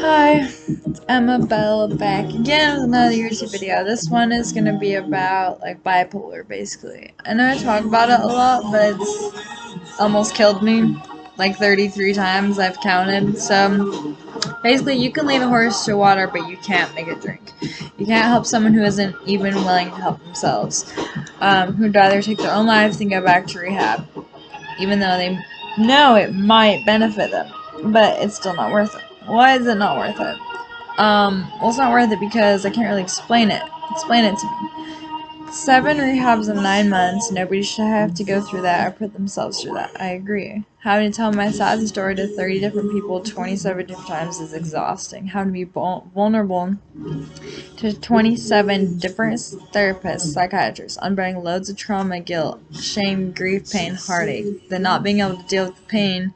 Hi, it's Emma Bell back again with another YouTube video. This one is going to be about like bipolar basically. I know I talk about it a lot, but it's almost killed me like 33 times I've counted. So basically you can lead a horse to water, but you can't make it drink. You can't help someone who isn't even willing to help themselves, who'd rather take their own lives than go back to rehab, even though they know it might benefit them, but it's still not worth it. Why is it not worth it? Well, it's not worth it because I can't really explain it. Explain it to me. 7 rehabs in 9 months. Nobody should have to go through that or put themselves through that. I agree. Having to tell my sad story to 30 different people 27 different times is exhausting. Having to be vulnerable to 27 different therapists, psychiatrists, unbearing loads of trauma, guilt, shame, grief, pain, heartache. Then not being able to deal with the pain.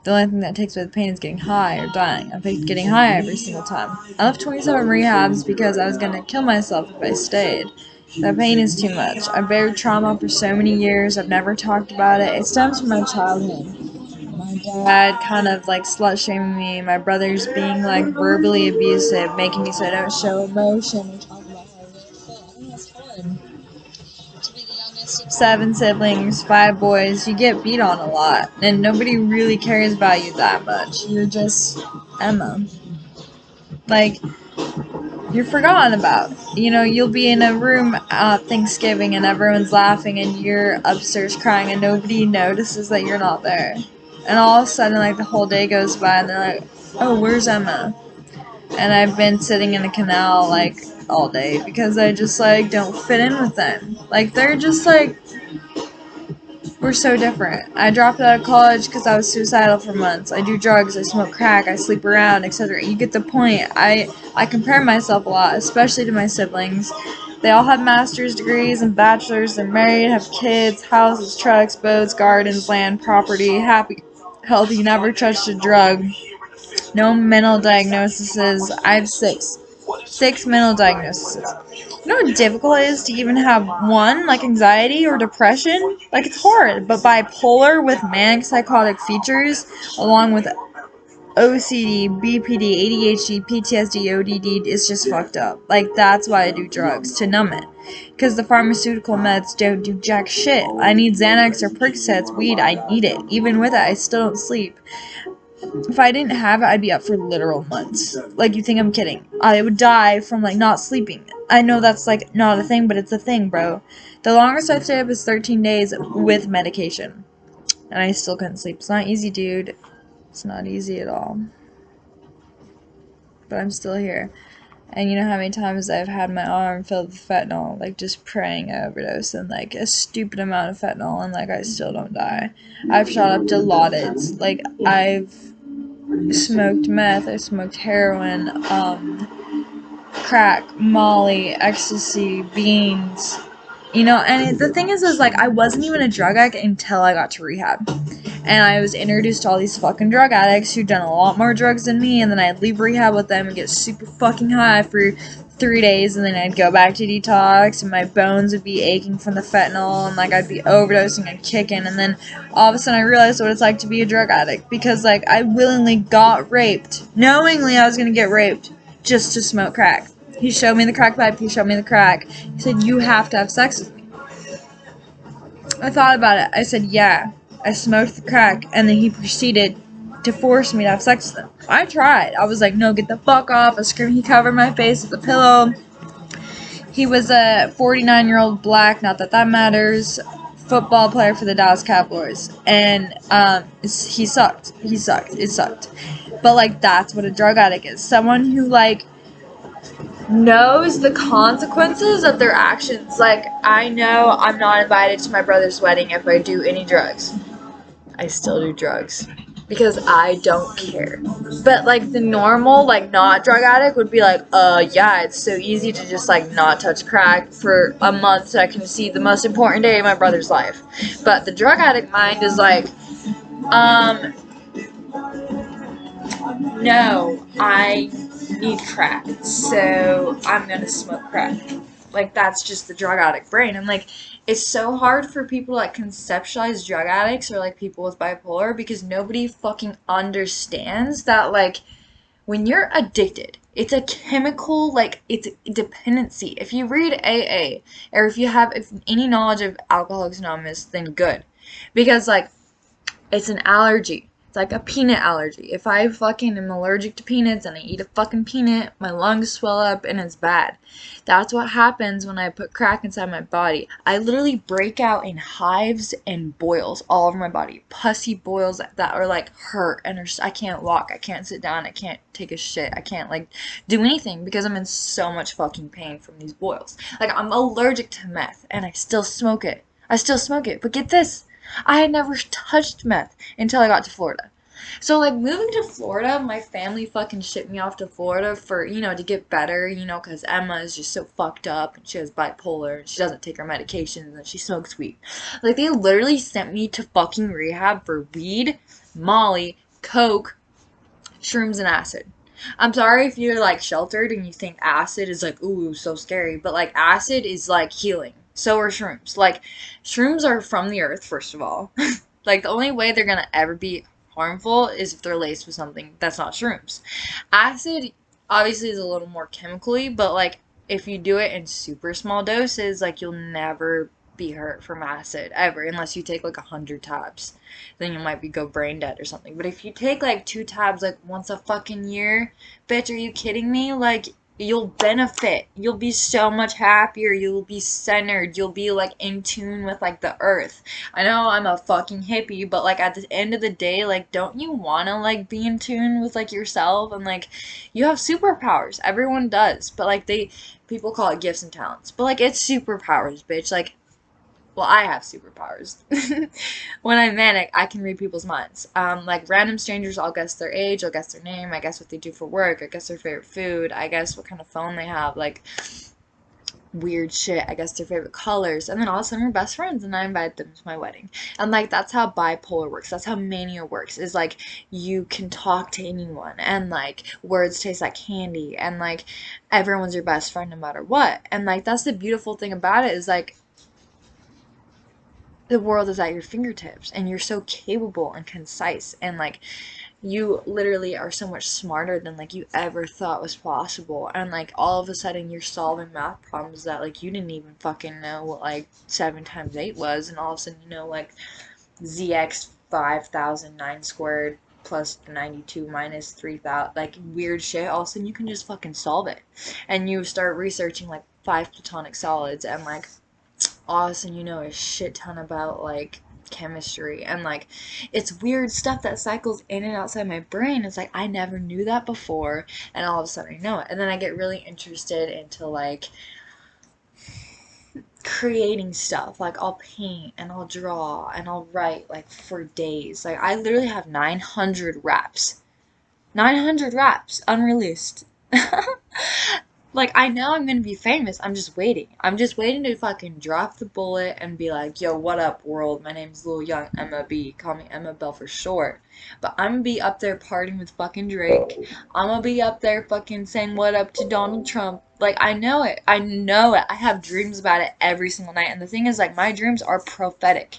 The only thing that takes away the pain is getting high or dying. I picked getting high every single time. I left 27 rehabs because I was going to kill myself if I stayed. That pain is too much. I buried trauma for so many years. I've never talked about it. It stems from my childhood. My dad kind of like slut shaming me. My brothers being like verbally abusive, making me so I don't show emotion or talk about how I really feel. I think that's fun. To be the youngest of 7 siblings, 5 boys, you get beat on a lot, and nobody really cares about you that much. You're just Emma. Like, you're forgotten about. You know, you'll be in a room at Thanksgiving and everyone's laughing and you're upstairs crying and nobody notices that you're not there. And all of a sudden, like, the whole day goes by and they're like, oh, where's Emma? And I've been sitting in a canal, like, all day because I just, like, don't fit in with them. Like, they're just, like, we're so different. I dropped out of college because I was suicidal for months. I do drugs, I smoke crack, I sleep around, etc. You get the point. I compare myself a lot, especially to my siblings. They all have master's degrees and bachelors. They're married, have kids, houses, trucks, boats, gardens, land, property, happy, healthy, never touched a drug. No mental diagnoses. I have 6. 6 mental diagnoses. You know how difficult it is to even have one, like anxiety or depression? Like, it's hard, but bipolar with manic psychotic features, along with OCD, BPD, ADHD, PTSD, ODD, is just fucked up. Like, that's why I do drugs, to numb it. Because the pharmaceutical meds don't do jack shit. I need Xanax or Percocets, weed, I need it. Even with it, I still don't sleep. If I didn't have it, I'd be up for literal months. Like, you think I'm kidding. I would die from, like, not sleeping. I know that's, like, not a thing, but it's a thing, bro. The longest I've stayed up is 13 days with medication. And I still couldn't sleep. It's not easy, dude. It's not easy at all. But I'm still here. And you know how many times I've had my arm filled with fentanyl, like, just praying I overdose, and, like, a stupid amount of fentanyl, and, like, I still don't die. I've shot up to Laudits. Like, I've smoked meth, I smoked heroin, crack, molly, ecstasy, beans, you know, and the thing is like, I wasn't even a drug addict until I got to rehab, and I was introduced to all these fucking drug addicts who'd done a lot more drugs than me, and then I'd leave rehab with them and get super fucking high for 3 days, and then I'd go back to detox, and my bones would be aching from the fentanyl, and, like, I'd be overdosing and kicking, and then all of a sudden I realized what it's like to be a drug addict, because, like, I willingly got raped, knowingly I was gonna get raped, just to smoke crack. He showed me the crack pipe, he showed me the crack, he said, you have to have sex with me. I thought about it, I said, yeah. I smoked the crack, and then he proceeded to force me to have sex with him. I tried. I was like, no, get the fuck off. I screamed. He covered my face with a pillow. He was a 49-year-old black, not that that matters, football player for the Dallas Cowboys. And he sucked. He sucked. It sucked. But, like, that's what a drug addict is. Someone who, like, knows the consequences of their actions. Like, I know I'm not invited to my brother's wedding if I do any drugs. I still do drugs because I don't care. But, like, the normal, like, not drug addict would be like, yeah, it's so easy to just, like, not touch crack for a month so I can see the most important day of my brother's life. But the drug addict mind is like, no, I need crack, so I'm gonna smoke crack. Like, that's just the drug addict brain. And, like, it's so hard for people to, like, conceptualize drug addicts or, like, people with bipolar because nobody fucking understands that, like, when you're addicted, it's a chemical, like, it's dependency. If you read AA, or if you have any knowledge of Alcoholics Anonymous, then good. Because, like, it's an allergy. It's like a peanut allergy. If I fucking am allergic to peanuts and I eat a fucking peanut, my lungs swell up and it's bad. That's what happens when I put crack inside my body. I literally break out in hives and boils all over my body. Pussy boils that are like hurt, and I can't walk, I can't sit down, I can't take a shit, I can't like do anything because I'm in so much fucking pain from these boils. Like, I'm allergic to meth and I still smoke it. But get this. I had never touched meth until I got to Florida. So, like, moving to Florida, my family fucking shipped me off to Florida for, to get better, because Emma is just so fucked up and she has bipolar and she doesn't take her medications and she smokes weed. Like, they literally sent me to fucking rehab for weed, Molly, coke, shrooms, and acid. I'm sorry if you're like sheltered and you think acid is like, ooh, so scary, but like acid is like healing. So are shrooms. Like, shrooms are from the earth, first of all. Like, the only way they're gonna ever be harmful is if they're laced with something that's not shrooms. Acid obviously is a little more chemically, but like, if you do it in super small doses, like, you'll never be hurt from acid ever, unless you take like 100 tabs. Then you might go brain dead or something. But if you take like 2 tabs like once a fucking year, bitch, are you kidding me? Like, you'll benefit. You'll be so much happier. You'll be centered. You'll be like in tune with like the earth. I know I'm a fucking hippie, but like at the end of the day, like, don't you wanna like be in tune with like yourself? And like, you have superpowers. Everyone does. But like, people call it gifts and talents. But like, it's superpowers, bitch. Like, well, I have superpowers. When I'm manic, I can read people's minds. Like, random strangers, I'll guess their age, I'll guess their name, I guess what they do for work, I guess their favorite food, I guess what kind of phone they have, like, weird shit, I guess their favorite colors, and then all of a sudden we're best friends, and I invite them to my wedding. And like, that's how bipolar works. That's how mania works. Is like, you can talk to anyone, and like, words taste like candy, and like, everyone's your best friend no matter what. And like, that's the beautiful thing about it, is like, the world is at your fingertips and you're so capable and concise, and like, you literally are so much smarter than like you ever thought was possible, and like, all of a sudden you're solving math problems that like you didn't even fucking know what like 7 times 8 was, and all of a sudden like ZX 5009 squared plus 92 minus 3000, like weird shit. All of a sudden you can just fucking solve it, and you start researching like 5 platonic solids, and like, all of a sudden a shit ton about like chemistry, and like, it's weird stuff that cycles in and outside my brain. It's like, I never knew that before, and all of a sudden I know it. And then I get really interested into like creating stuff. Like, I'll paint and I'll draw and I'll write like for days. Like, I literally have 900 raps. 900 raps unreleased. Like, I know I'm gonna be famous. I'm just waiting. I'm just waiting to fucking drop the bullet and be like, yo, what up, world? My name's Lil Young Emma B. Call me Emma Bell for short. But I'm gonna be up there partying with fucking Drake. I'm gonna be up there fucking saying what up to Donald Trump. Like, I know it. I know it. I have dreams about it every single night. And the thing is, like, my dreams are prophetic.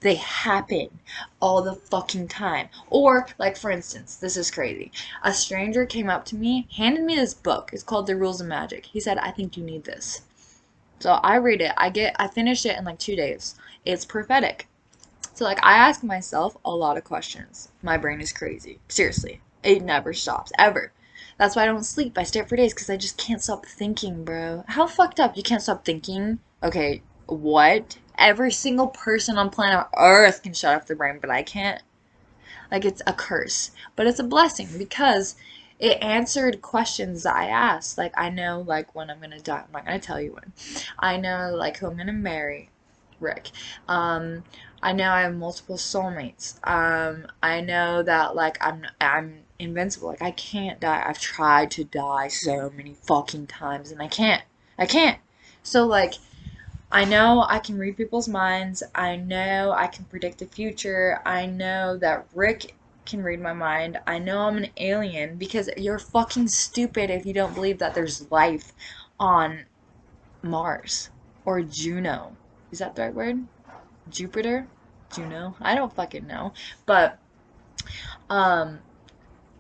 They happen all the fucking time. Or, like, for instance, this is crazy. A stranger came up to me, handed me this book. It's called The Rules of Magic. He said, I think you need this. So I read it. I finished it in like 2 days. It's prophetic. So, like, I ask myself a lot of questions. My brain is crazy. Seriously. It never stops. Ever. That's why I don't sleep. I stay up for days because I just can't stop thinking, bro. How fucked up? You can't stop thinking? Okay, what? Every single person on planet Earth can shut off their brain, but I can't. Like, it's a curse. But it's a blessing because it answered questions that I asked. Like, I know, like, when I'm gonna die. I'm not gonna tell you when. I know, like, who I'm gonna marry. Rick. I know I have multiple soulmates. I know that, like, I'm invincible. Like, I can't die. I've tried to die so many fucking times, and I can't. I can't. So, like, I know I can read people's minds. I know I can predict the future. I know that Rick can read my mind. I know I'm an alien, because you're fucking stupid if you don't believe that there's life on Mars or Juno. Is that the right word? Jupiter? Juno? I don't fucking know. But, um,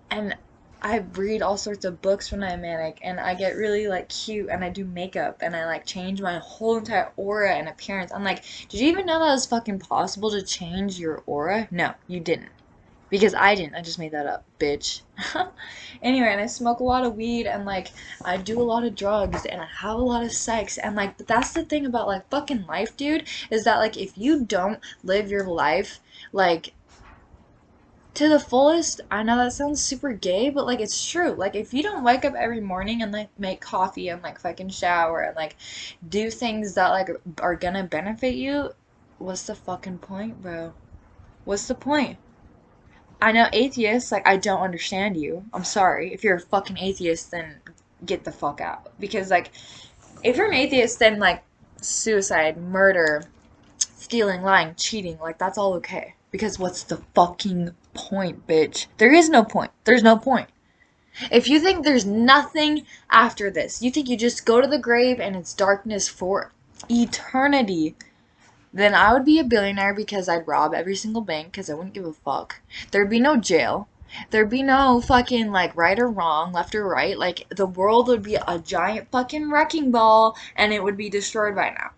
and I read all sorts of books when I'm manic, and I get really like cute, and I do makeup, and I like change my whole entire aura and appearance. I'm like, did you even know that was fucking possible to change your aura? No, you didn't. Because I didn't. I just made that up, bitch. Anyway, and I smoke a lot of weed, and like I do a lot of drugs, and I have a lot of sex, and like, but that's the thing about like fucking life, dude, is that like if you don't live your life like to the fullest, I know that sounds super gay, but like it's true. Like if you don't wake up every morning and like make coffee and like fucking shower and like do things that like are gonna benefit you, what's the fucking point, bro? What's the point? I know atheists, like, I don't understand you. I'm sorry. If you're a fucking atheist, then get the fuck out. Because, like, if you're an atheist, then, like, suicide, murder, stealing, lying, cheating, like, that's all okay. Because what's the fucking point, bitch? There is no point. There's no point. If you think there's nothing after this, you think you just go to the grave and it's darkness for eternity, then I would be a billionaire because I'd rob every single bank because I wouldn't give a fuck. There'd be no jail. There'd be no fucking like right or wrong, left or right. Like the world would be a giant fucking wrecking ball and it would be destroyed by now.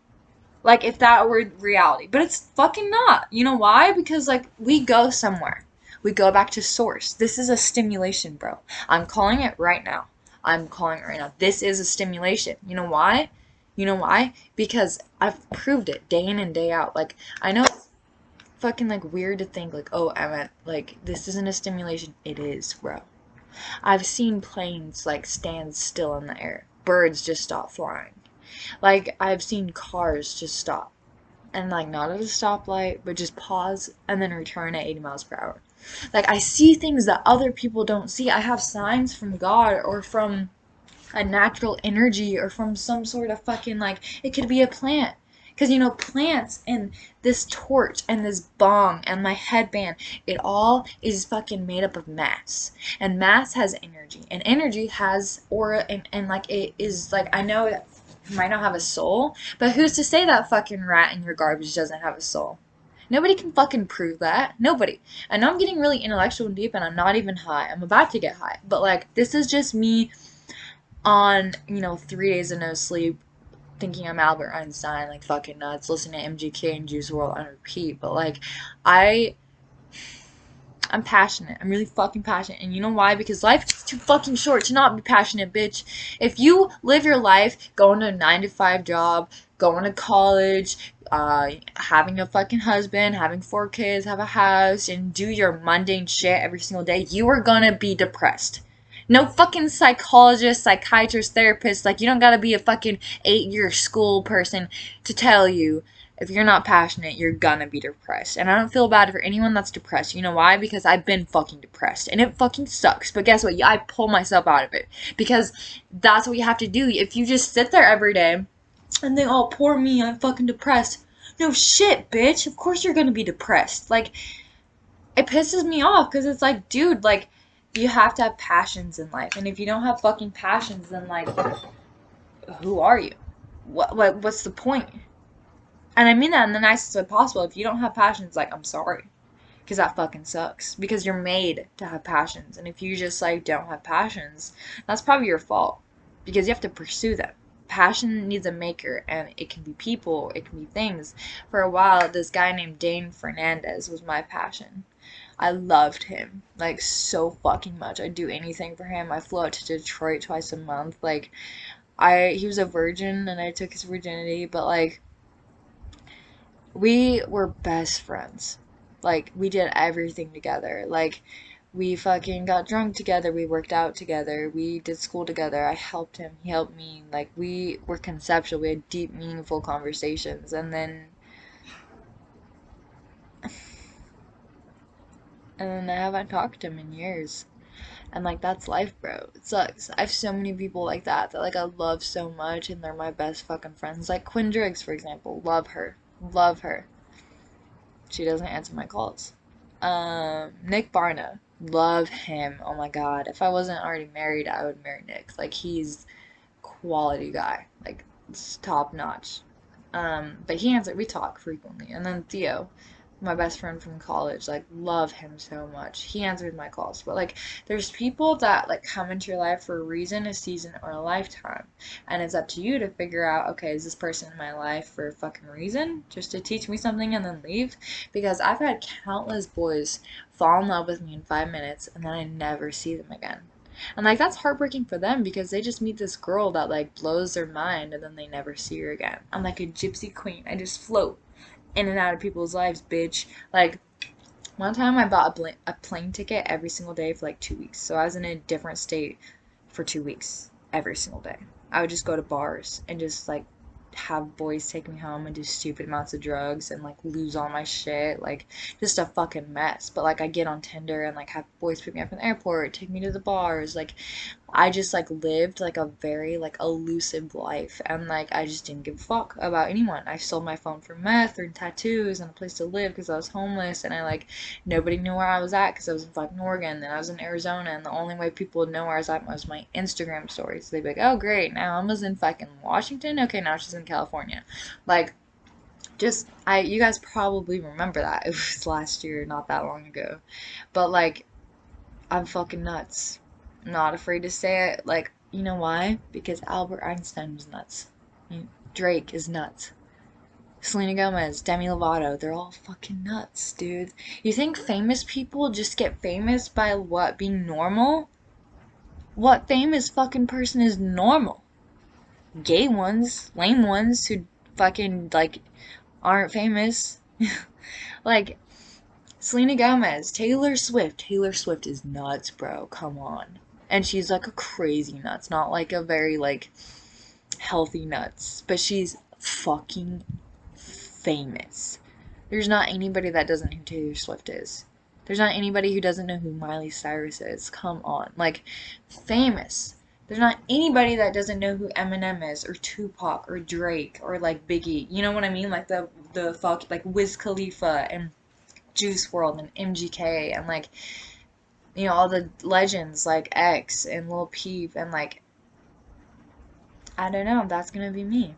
Like if that were reality. But it's fucking not. You know why? Because like we go somewhere. We go back to source. This is a stimulation, bro. I'm calling it right now. I'm calling it right now. This is a stimulation. You know why? You know why? Because I've proved it day in and day out. Like I know it's fucking like weird to think like, oh, Emma, like this isn't a stimulation. It is, bro. I've seen planes like stand still in the air. Birds just stop flying. Like I've seen cars just stop and like not at a stoplight, but just pause and then return at 80 miles per hour. Like I see things that other people don't see. I have signs from God or from a natural energy or from some sort of fucking like it could be a plant. Because you know, plants and this torch and this bong and my headband, it all is fucking made up of mass. And mass has energy. And energy has aura and like it is like I know that might not have a soul, but who's to say that fucking rat in your garbage doesn't have a soul? Nobody can fucking prove that. Nobody. I know I'm getting really intellectual and deep and I'm not even high. I'm about to get high. But like this is just me on, 3 days of no sleep, thinking I'm Albert Einstein, like fucking nuts, listening to MGK and Juice WRLD on repeat. But like I I'm passionate. I'm really fucking passionate. And you know why? Because life is too fucking short to not be passionate, bitch. If you live your life going to a 9 to 5 job, going to college, having a fucking husband, having 4 kids, have a house, and do your mundane shit every single day, you are gonna be depressed. No fucking psychologist, psychiatrist, therapist, like you don't gotta be a fucking 8-year school person to tell you if you're not passionate, you're gonna be depressed. And I don't feel bad for anyone that's depressed. You know why? Because I've been fucking depressed. And it fucking sucks. But guess what? I pull myself out of it. Because that's what you have to do. If you just sit there every day and think, oh, poor me, I'm fucking depressed. No shit, bitch. Of course you're gonna be depressed. Like, it pisses me off because it's like, dude, like, you have to have passions in life. And if you don't have fucking passions, then, like, who are you? What's the point? And I mean that in the nicest way possible. If you don't have passions, like, I'm sorry. Because that fucking sucks. Because you're made to have passions. And if you just, like, don't have passions, that's probably your fault. Because you have to pursue them. Passion needs a maker. And it can be people. It can be things. For a while, this guy named Dane Fernandez was my passion. I loved him. Like, so fucking much. I'd do anything for him. I flew out to Detroit twice a month. Like, he was a virgin and I took his virginity. But, like, we were best friends. Like, we did everything together. Like, we fucking got drunk together. We worked out together. We did school together. I helped him. He helped me. Like, we were conceptual. We had deep, meaningful conversations. And then I haven't talked to him in years. And, like, that's life, bro. It sucks. I have so many people like that, like, I love so much, and they're my best fucking friends. Like, Quinn Driggs, for example. Love her. Love her. She doesn't answer my calls. Nick Barna. Love him. Oh my god. If I wasn't already married, I would marry Nick. Like, he's quality guy. Like, it's top notch. But he answered, we talk frequently. And then Theo. my best friend from college, like, love him so much. He answered my calls. But, like, there's people that, like, come into your life for a reason, a season, or a lifetime. And it's up to you to figure out, okay, is this person in my life for a fucking reason? Just to teach me something and then leave? Because I've had countless boys fall in love with me in 5 minutes and then I never see them again. And, like, that's heartbreaking for them because they just meet this girl that, like, blows their mind and then they never see her again. I'm like a gypsy queen. I just float in and out of people's lives, bitch. Like, one time I bought a plane ticket every single day for like 2 weeks. So I was in a different state for 2 weeks every single day. I would just go to bars and just like have boys take me home and do stupid amounts of drugs and like lose all my shit. Like, just a fucking mess. But like, I get on Tinder and like have boys pick me up from the airport, take me to the bars. Like, I just like lived like a very like elusive life, and like I just didn't give a fuck about anyone. I sold my phone for meth or tattoos and a place to live because I was homeless, and I like nobody knew where I was at because I was in fucking Oregon, then I was in Arizona, and the only way people would know where I was at was my Instagram stories. They'd be like, oh great, now Emma's in fucking Washington, okay, now she's in California. Like, just you guys probably remember that. It was last year, not that long ago. But like, I'm fucking nuts. I'm not afraid to say it. Like, you know why? Because Albert Einstein was nuts. Drake is nuts. Selena Gomez, Demi Lovato, they're all fucking nuts, dude. You think famous people just get famous by what? Being normal? What famous fucking person is normal? Gay ones, lame ones who fucking, like, aren't famous. Like, Selena Gomez, Taylor Swift. Taylor Swift is nuts, bro. Come on. And she's like a crazy nuts, not like a very like healthy nuts, but she's fucking famous. There's not anybody that doesn't know who Taylor Swift is. There's not anybody who doesn't know who Miley Cyrus is. Come on. Like, famous. There's not anybody that doesn't know who Eminem is, or Tupac, or Drake, or like Biggie. You know what I mean? Like the fuck, like Wiz Khalifa and Juice WRLD and MGK and like, you know, all the legends like X and Lil Peep, and like, I don't know, that's gonna be me.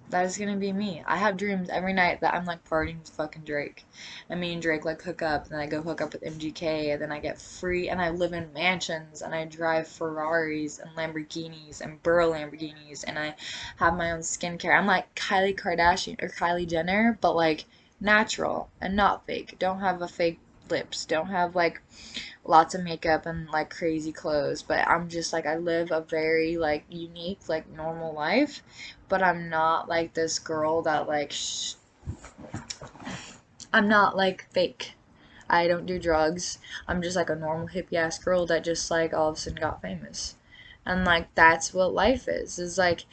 That is gonna be me. I have dreams every night that I'm like partying with fucking Drake. And me and Drake like hook up, and then I go hook up with MGK, and then I get free, and I live in mansions, and I drive Ferraris and Lamborghinis and Burrow Lamborghinis, and I have my own skincare. I'm like Kylie Kardashian or Kylie Jenner, but like natural and not fake. Don't have a fake lips. Don't have like lots of makeup and like crazy clothes, but I'm just like, I live a very like unique like normal life, but I'm not like this girl that like I'm not like fake. I don't do drugs. I'm just like a normal hippie ass girl that just like all of a sudden got famous. And like, that's what life is like,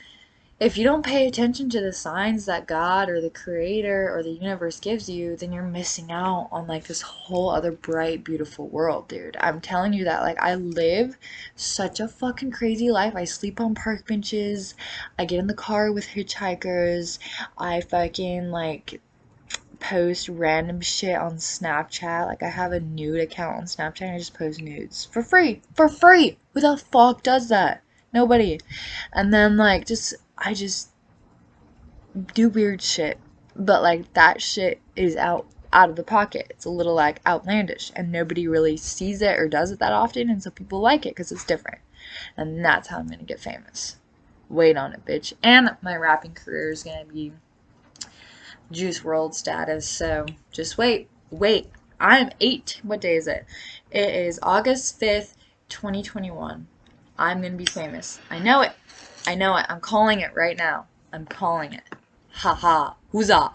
if you don't pay attention to the signs that God or the creator or the universe gives you, then you're missing out on like this whole other bright, beautiful world, dude. I'm telling you that. Like, I live such a fucking crazy life. I sleep on park benches. I get in the car with hitchhikers. I fucking like post random shit on Snapchat. Like, I have a nude account on Snapchat and I just post nudes for free. For free! Who the fuck does that? Nobody. And then like, I just do weird shit, but like that shit is out of the pocket. It's a little like outlandish, and nobody really sees it or does it that often, and so people like it because it's different. And that's how I'm gonna get famous. Wait on it, bitch. And my rapping career is gonna be Juice WRLD status. So just wait. I'm 8. What day is it? It is August 5th, 2021. I'm gonna be famous. I know it. I'm calling it right now. I'm calling it. Ha ha. Huzzah.